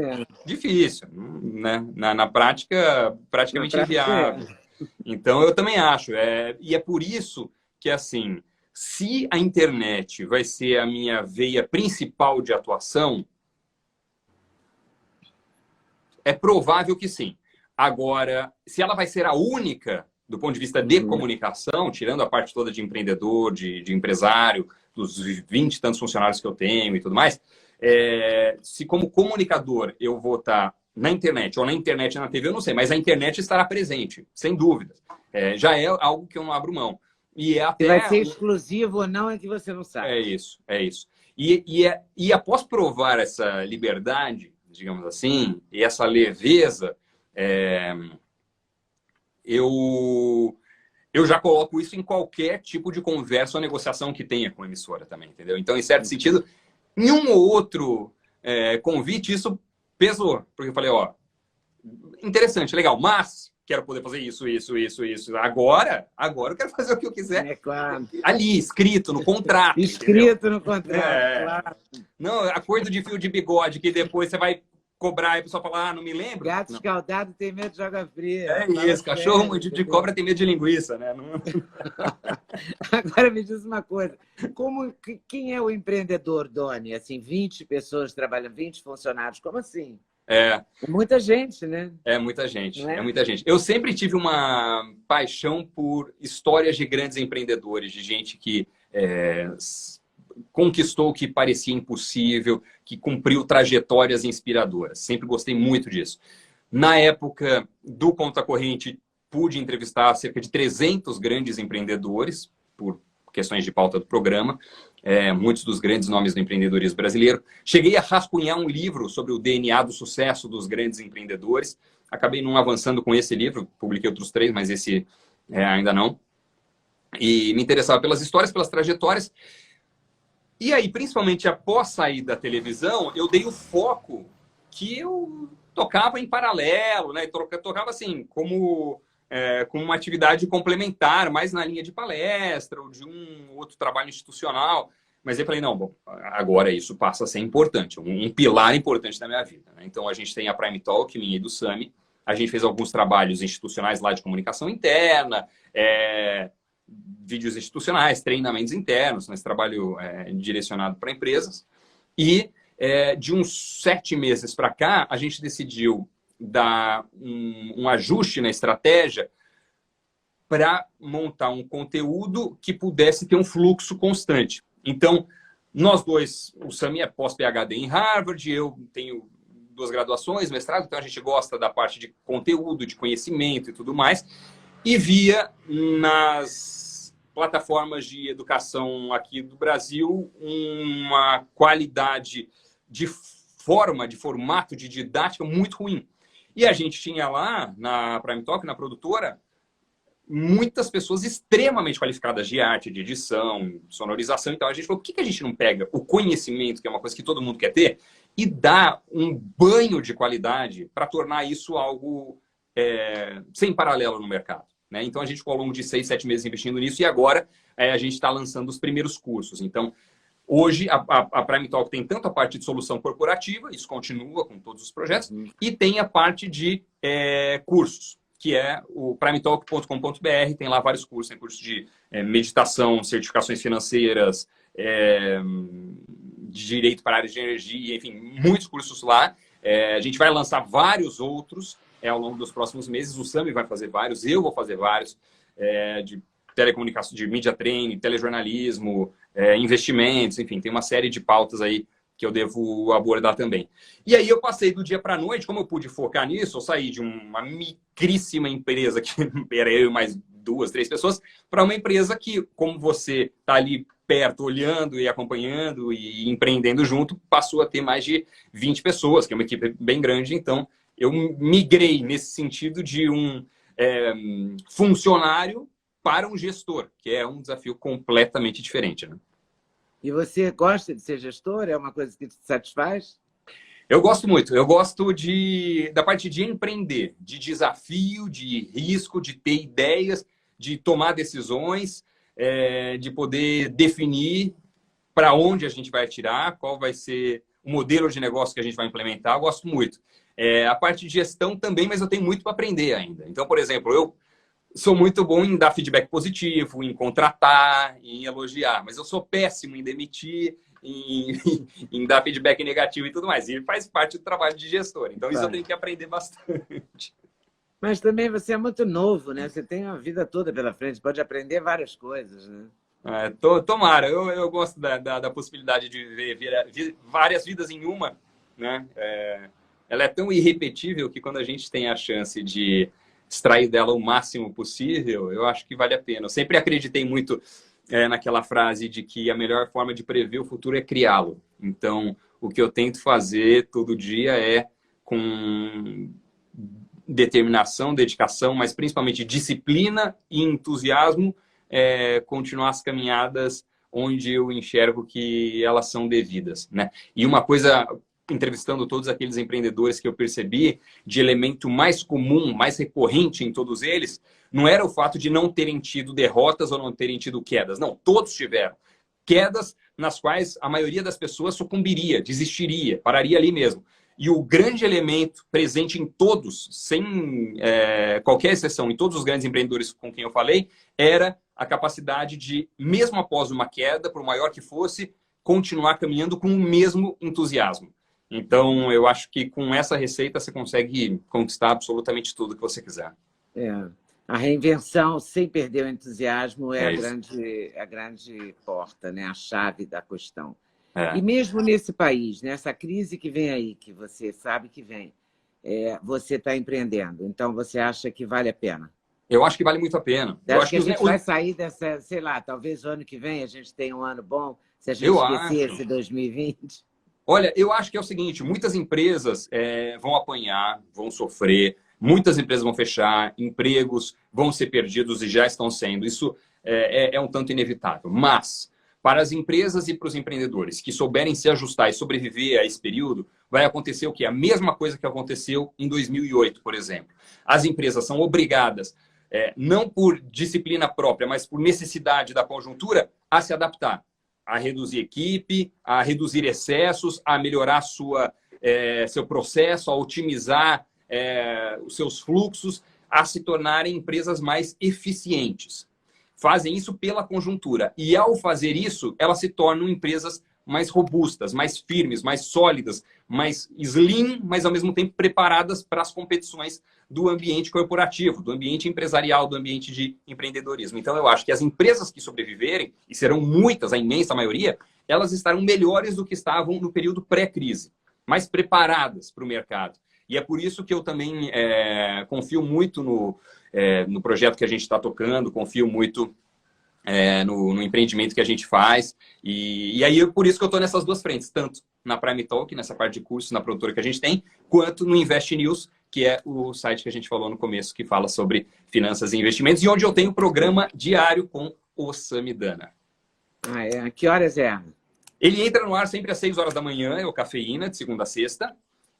Difícil, né? Na prática, praticamente inviável. Então, eu também acho. E é por isso que, assim, se a internet vai ser a minha veia principal de atuação, é provável que sim. Agora, se ela vai ser a única, do ponto de vista de comunicação, tirando a parte toda de empreendedor, de empresário, dos 20 e tantos funcionários que eu tenho e tudo mais, se como comunicador eu vou estar na internet ou na internet e na TV, eu não sei, mas a internet estará presente, sem dúvida. Já é algo que eu não abro mão. E até se vai ser exclusivo ou não é que você não sabe. É isso. E após provar essa liberdade, digamos assim, e essa leveza, eu já coloco isso em qualquer tipo de conversa ou negociação que tenha com a emissora também, entendeu? Então, em certo sentido, em um ou outro convite, isso pesou. Porque eu falei, interessante, legal, mas quero poder fazer isso. Agora eu quero fazer o que eu quiser. Claro. Ali, escrito no contrato. Escrito no contrato, claro. Não, acordo de fio de bigode, que depois você vai cobrar e a pessoa fala, não me lembro. Gato escaldado tem medo de água fria. É isso, cachorro de cobra tem medo de linguiça, né? Não... Agora me diz uma coisa. Quem é o empreendedor, Doni? Assim, 20 pessoas trabalham, 20 funcionários. Como assim? Muita gente, né? Muita gente. É muita gente. Eu sempre tive uma paixão por histórias de grandes empreendedores, de gente que conquistou o que parecia impossível, que cumpriu trajetórias inspiradoras. Sempre gostei muito disso. Na época do Conta Corrente, pude entrevistar cerca de 300 grandes empreendedores, por questões de pauta do programa, muitos dos grandes nomes do empreendedorismo brasileiro. Cheguei a rascunhar um livro sobre o DNA do sucesso dos grandes empreendedores. Acabei não avançando com esse livro, publiquei outros 3, mas esse ainda não. E me interessava pelas histórias, pelas trajetórias. E aí, principalmente após sair da televisão, eu dei o foco que eu tocava em paralelo, né? Tocava assim, como uma atividade complementar, mais na linha de palestra ou de um outro trabalho institucional. Mas eu falei, não, bom, agora isso passa a ser importante, um pilar importante da minha vida, né? Então, a gente tem a Prime Talk, minha e do Sami. A gente fez alguns trabalhos institucionais lá de comunicação interna, vídeos institucionais, treinamentos internos, nesse trabalho direcionado para empresas. E de uns 7 meses para cá, a gente decidiu dar um ajuste na estratégia para montar um conteúdo que pudesse ter um fluxo constante. Então, nós dois, o Sami é pós-PhD em Harvard, eu tenho 2 graduações, mestrado, então a gente gosta da parte de conteúdo, de conhecimento e tudo mais, e via nas plataformas de educação aqui do Brasil uma qualidade de forma, de formato, de didática muito ruim. E a gente tinha lá, na Prime Talk, na produtora, muitas pessoas extremamente qualificadas de arte, de edição, sonorização. Então a gente falou, por que a gente não pega o conhecimento, que é uma coisa que todo mundo quer ter, e dá um banho de qualidade para tornar isso algo sem paralelo no mercado, né? Então a gente ficou ao longo de 6, 7 meses investindo nisso e agora a gente está lançando os primeiros cursos. Então hoje a Prime Talk tem tanto a parte de solução corporativa, isso continua com todos os projetos, e tem a parte de cursos, que é o primetalk.com.br, tem lá vários cursos, tem cursos de meditação, certificações financeiras, de direito para a área de energia, enfim, muitos cursos lá. A gente vai lançar vários outros ao longo dos próximos meses, o Sami vai fazer vários, eu vou fazer vários, de telecomunicação, de media training, telejornalismo, investimentos, enfim, tem uma série de pautas aí que eu devo abordar também. E aí eu passei do dia para a noite, como eu pude focar nisso, eu saí de uma micríssima empresa, que era eu e mais 2, 3 pessoas, para uma empresa que, como você está ali perto, olhando e acompanhando e empreendendo junto, passou a ter mais de 20 pessoas, que é uma equipe bem grande. Então, eu migrei nesse sentido de um funcionário para um gestor, que é um desafio completamente diferente, né? E você gosta de ser gestor? É uma coisa que te satisfaz? Eu gosto muito. Eu gosto da parte de empreender, de desafio, de risco, de ter ideias, de tomar decisões, de poder definir para onde a gente vai atirar, qual vai ser o modelo de negócio que a gente vai implementar. Eu gosto muito. A parte de gestão também, mas eu tenho muito para aprender ainda. Então, por exemplo, eu sou muito bom em dar feedback positivo, em contratar, em elogiar, mas eu sou péssimo em demitir, em dar feedback negativo e tudo mais. E faz parte do trabalho de gestor. Então, isso eu tenho que aprender bastante. Mas também você é muito novo, né? Você tem uma vida toda pela frente, pode aprender várias coisas, né? Tomara, eu gosto da possibilidade de ver várias vidas em uma, né? Ela é tão irrepetível que quando a gente tem a chance de extrair dela o máximo possível, eu acho que vale a pena. Eu sempre acreditei muito naquela frase de que a melhor forma de prever o futuro é criá-lo. Então, o que eu tento fazer todo dia é, com determinação, dedicação, mas principalmente disciplina e entusiasmo, continuar as caminhadas onde eu enxergo que elas são devidas, né? E uma coisa, entrevistando todos aqueles empreendedores que eu percebi, de elemento mais comum, mais recorrente em todos eles, não era o fato de não terem tido derrotas ou não terem tido quedas. Não, todos tiveram. Quedas nas quais a maioria das pessoas sucumbiria, desistiria, pararia ali mesmo. E o grande elemento presente em todos, sem qualquer exceção, em todos os grandes empreendedores com quem eu falei, era a capacidade de, mesmo após uma queda, por maior que fosse, continuar caminhando com o mesmo entusiasmo. Então, eu acho que com essa receita você consegue conquistar absolutamente tudo que você quiser. A reinvenção, sem perder o entusiasmo, é a grande porta, né? A chave da questão. E mesmo nesse país, nessa crise que vem aí, que você sabe que vem, você está empreendendo. Então, você acha que vale a pena? Eu acho que vale muito a pena. Eu acho que a gente vai sair dessa, sei lá, talvez o ano que vem a gente tenha um ano bom, se a gente esquecer esse 2020. Olha, eu acho que é o seguinte, muitas empresas vão apanhar, vão sofrer, muitas empresas vão fechar, empregos vão ser perdidos e já estão sendo. Isso é um tanto inevitável. Mas, para as empresas e para os empreendedores que souberem se ajustar e sobreviver a esse período, vai acontecer o quê? A mesma coisa que aconteceu em 2008, por exemplo. As empresas são obrigadas, não por disciplina própria, mas por necessidade da conjuntura, a se adaptar, a reduzir equipe, a reduzir excessos, a melhorar seu processo, a otimizar os seus fluxos, a se tornarem empresas mais eficientes. Fazem isso pela conjuntura. E, ao fazer isso, elas se tornam empresas mais robustas, mais firmes, mais sólidas, mais slim, mas, ao mesmo tempo, preparadas para as competições do ambiente corporativo, do ambiente empresarial, do ambiente de empreendedorismo. Então, eu acho que as empresas que sobreviverem, e serão muitas, a imensa maioria, elas estarão melhores do que estavam no período pré-crise, mais preparadas para o mercado. E é por isso que eu também confio muito no projeto que a gente está tocando, confio muito no empreendimento que a gente faz. E aí, por isso que eu estou nessas duas frentes, tanto na Prime Talk, nessa parte de cursos, na produtora que a gente tem, quanto no Invest News, que é o site que a gente falou no começo, que fala sobre finanças e investimentos, e onde eu tenho programa diário com o Samidana. Ah, é? Que horas é? Ele entra no ar sempre às 6 horas da manhã, é o Cafeína, de segunda a sexta.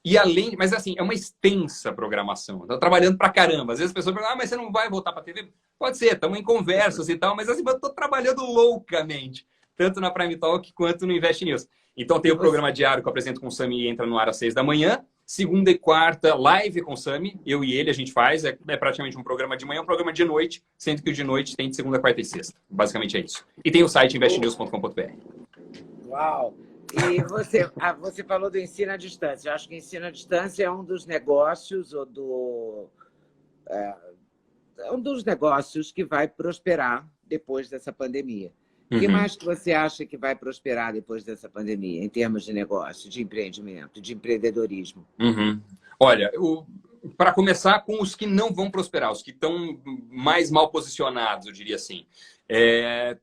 E além, mas assim, é uma extensa programação. Estou trabalhando pra caramba. Às vezes as pessoas perguntam, mas você não vai voltar pra TV? Pode ser, estamos em conversas e tal, mas assim, eu estou trabalhando loucamente, tanto na Prime Talk quanto no Invest News. Então tem o programa diário que eu apresento com o Sami e entra no ar às 6 da manhã. Segunda e quarta, live com o Sami, eu e ele, a gente faz. É praticamente um programa de manhã, um programa de noite, sendo que o de noite tem de segunda, quarta e sexta. Basicamente é isso. E tem o site investnews.com.br. Uau! E você falou do ensino à distância. Eu acho que ensino à distância é um dos negócios, é um dos negócios que vai prosperar depois dessa pandemia. O que mais que você acha que vai prosperar depois dessa pandemia, em termos de negócio, de empreendimento, de empreendedorismo? Olha, para começar com os que não vão prosperar, os que estão mais mal posicionados, eu diria assim.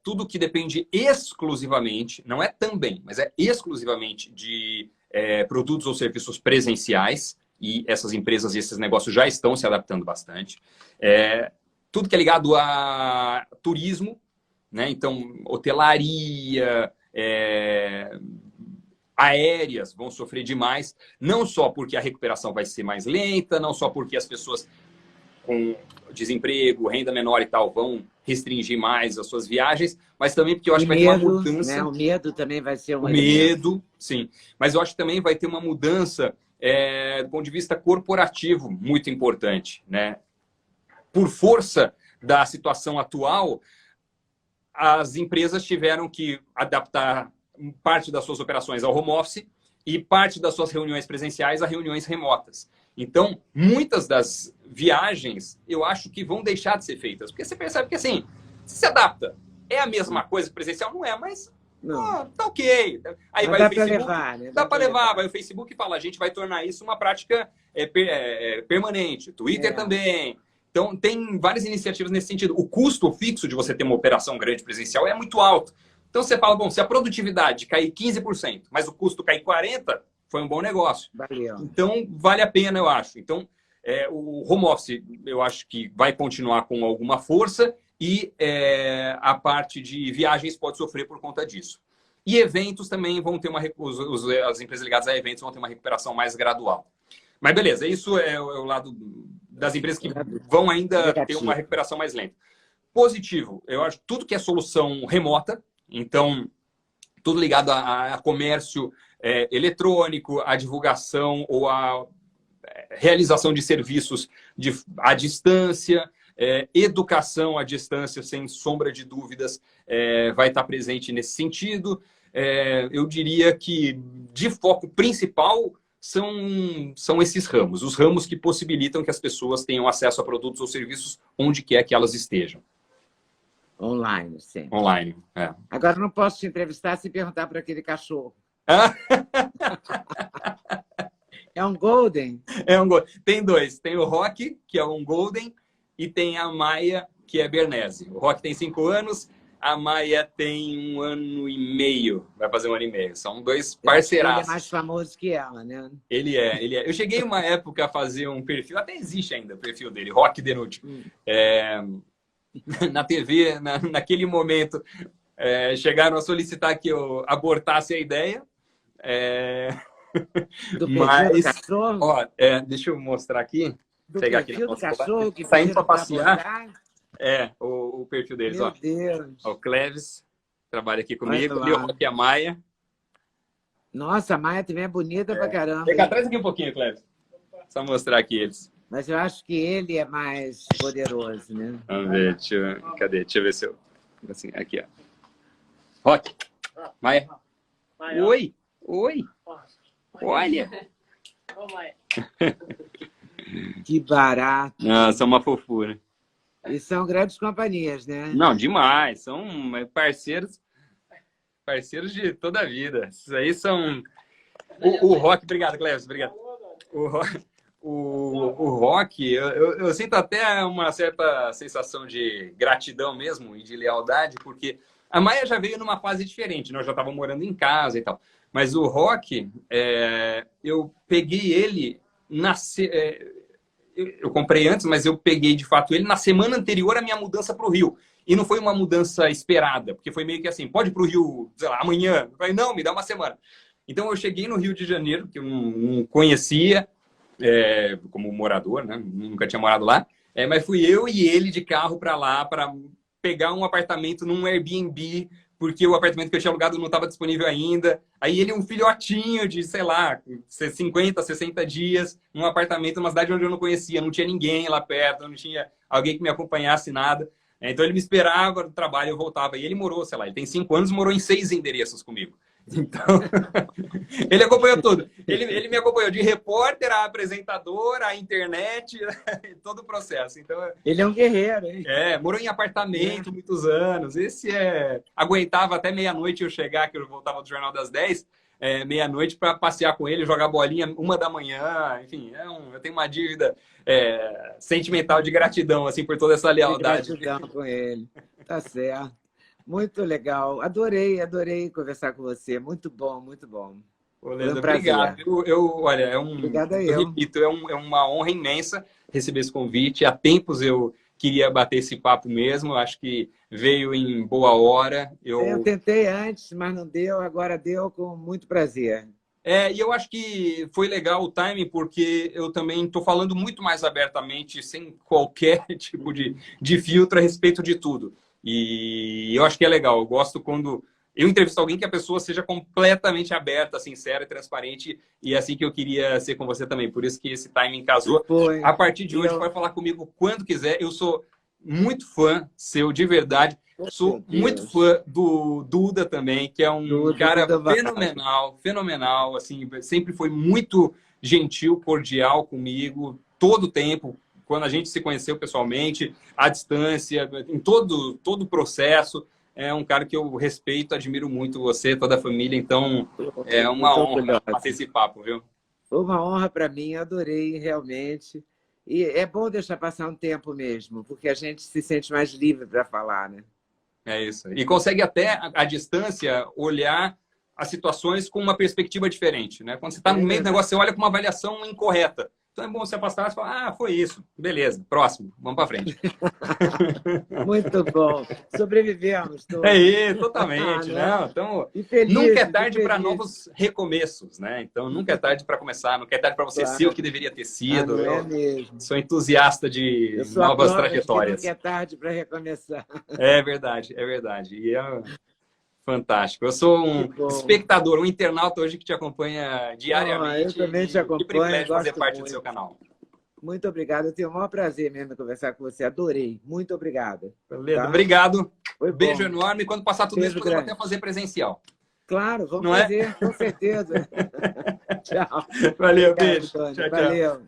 Tudo que depende exclusivamente, não é também, mas é exclusivamente de produtos ou serviços presenciais, e essas empresas e esses negócios já estão se adaptando bastante. Tudo que é ligado a turismo, né? Então, hotelaria, aéreas vão sofrer demais, não só porque a recuperação vai ser mais lenta, não só porque as pessoas com desemprego, renda menor e tal, vão restringir mais as suas viagens, mas também porque eu acho que vai ter uma mudança. Né? O medo também vai ser um medo, sim. Mas eu acho que também vai ter uma mudança do ponto de vista corporativo muito importante, né? Por força da situação atual, as empresas tiveram que adaptar parte das suas operações ao home office e parte das suas reuniões presenciais a reuniões remotas. Então, muitas das viagens, eu acho que vão deixar de ser feitas. Porque você percebe que, assim, se adapta. É a mesma coisa que presencial? Não é, mas tá ok. Aí vai dá o Facebook, para levar, né? Dá para levar. Vai o Facebook e fala, a gente vai tornar isso uma prática permanente. Twitter também. Então, tem várias iniciativas nesse sentido. O custo fixo de você ter uma operação grande presencial é muito alto. Então, você fala, bom, se a produtividade cair 15%, mas o custo cair 40%, foi um bom negócio. Valeu. Então, vale a pena, eu acho. Então, o home office, eu acho que vai continuar com alguma força e a parte de viagens pode sofrer por conta disso. E eventos também vão ter as empresas ligadas a eventos vão ter uma recuperação mais gradual. Mas beleza, isso é o lado das empresas que vão ainda ter uma recuperação mais lenta. Positivo, eu acho tudo que é solução remota, então tudo ligado a comércio eletrônico, a divulgação ou a realização de serviços à distância, educação à distância, sem sombra de dúvidas, vai estar presente nesse sentido. Eu diria que de foco principal são esses ramos, os ramos que possibilitam que as pessoas tenham acesso a produtos ou serviços onde quer que elas estejam. Online, sim. Online, Agora, não posso te entrevistar sem perguntar para aquele cachorro. É um Golden? Tem dois. Tem o Rock, que é um Golden, e tem a Maia, que é Bernese. O Rock tem 5 anos, a Maia tem 1 ano e meio. Vai fazer 1 ano e meio. São dois parceiraços. Ele é mais famoso que ela, né? Ele é. Eu cheguei uma época a fazer um perfil, até existe ainda o perfil dele, Rock Denútil. Na TV, naquele momento, chegaram a solicitar que eu abortasse a ideia. Do perfil do cachorro? Ó, deixa eu mostrar aqui. Do pegar perfil aqui do cachorro que saindo para passear. Abordar? O perfil deles. Meu ó. Deus. Ó, o Cleves trabalha aqui comigo. E o Rock e a Maia. Nossa, a Maia também é bonita pra caramba. Vem cá, traz aqui um pouquinho, Cleves. Só mostrar aqui eles. Mas eu acho que ele é mais poderoso, né? Vamos ver, cadê? Deixa eu ver se eu... Assim, aqui, ó. Rock. Maia. Oi. Olha. Que barato. São uma fofura. E são grandes companhias, né? Não, demais. São parceiros de toda a vida. Esses aí são... O Rock... Obrigado, Cleves. Obrigado. o Rock, eu sinto até uma certa sensação de gratidão mesmo e de lealdade, porque a Maia já veio numa fase diferente, né? Eu já estava morando em casa e tal. Mas o Rock, eu peguei ele eu comprei antes, mas eu peguei de fato ele na semana anterior à minha mudança para o Rio. E não foi uma mudança esperada, porque foi meio que assim, pode ir para o Rio, sei lá, amanhã. Eu falei, não, me dá uma semana. Então eu cheguei no Rio de Janeiro, que eu não conhecia, como morador, né? Nunca tinha morado lá. Mas fui eu e ele de carro para lá, para pegar um apartamento num Airbnb, porque o apartamento que eu tinha alugado não estava disponível ainda. Aí ele, um filhotinho de, sei lá, 50, 60 dias, num apartamento numa cidade onde eu não conhecia, não tinha ninguém lá perto, não tinha alguém que me acompanhasse, nada. Então ele me esperava no trabalho, eu voltava. E ele morou, sei lá, ele tem 5 anos, morou em 6 endereços comigo. Então, ele acompanhou tudo. Ele me acompanhou de repórter a apresentador, a internet, todo o processo. Então, ele é um guerreiro, hein? Morou em apartamento muitos anos. Aguentava até meia-noite eu chegar, que eu voltava do Jornal das 10, meia-noite para passear com ele, jogar bolinha 1 da manhã. Enfim, eu tenho uma dívida sentimental de gratidão assim, por toda essa lealdade. De gratidão com ele. Tá certo. Muito legal. Adorei conversar com você. Muito bom, muito bom. Leandro, obrigado. Olha, eu repito, é uma honra imensa receber esse convite. Há tempos eu queria bater esse papo mesmo. Acho que veio em boa hora. Eu tentei antes, mas não deu. Agora deu com muito prazer. E eu acho que foi legal o timing, porque eu também estou falando muito mais abertamente, sem qualquer tipo de filtro a respeito de tudo. E eu acho que é legal. Eu gosto quando eu entrevisto alguém que a pessoa seja completamente aberta, sincera e transparente. E é assim que eu queria ser com você também. Por isso que esse timing casou. A partir de hoje, pode falar comigo quando quiser. Eu sou muito fã seu, de verdade. Sou muito fã do Duda também, que é um cara fenomenal. Assim, sempre foi muito gentil, cordial comigo, todo o tempo. Quando a gente se conheceu pessoalmente, à distância, em todo o processo. É um cara que eu respeito, admiro muito você, toda a família. Então, é uma honra fazer esse papo, viu? Foi uma honra para mim, adorei realmente. E é bom deixar passar um tempo mesmo, porque a gente se sente mais livre para falar, né? É isso. E consegue até, à distância, olhar as situações com uma perspectiva diferente, né? Quando você está no meio do negócio, você olha com uma avaliação incorreta. Então é bom você afastar e falar, foi isso. Beleza, próximo. Vamos para frente. Muito bom. Sobrevivemos. Totalmente. Não, então, nunca é tarde para novos recomeços, né? Então, nunca é tarde para comear, nunca é tarde para você ser o que deveria ter sido. Não é mesmo. Sou entusiasta de novas trajetórias. Nunca é tarde para recomeçar. É verdade. E fantástico. Eu sou um espectador, um internauta hoje que te acompanha diariamente. Eu também te acompanho. Que privilégio fazer parte do seu canal. Muito obrigado. Eu tenho o maior prazer mesmo conversar com você. Adorei. Muito obrigado. Beleza. Obrigado. Beijo enorme. Quando passar tudo isso, eu vou até fazer presencial. Claro, vamos fazer, com certeza. Tchau. Valeu, beijo. Tchau.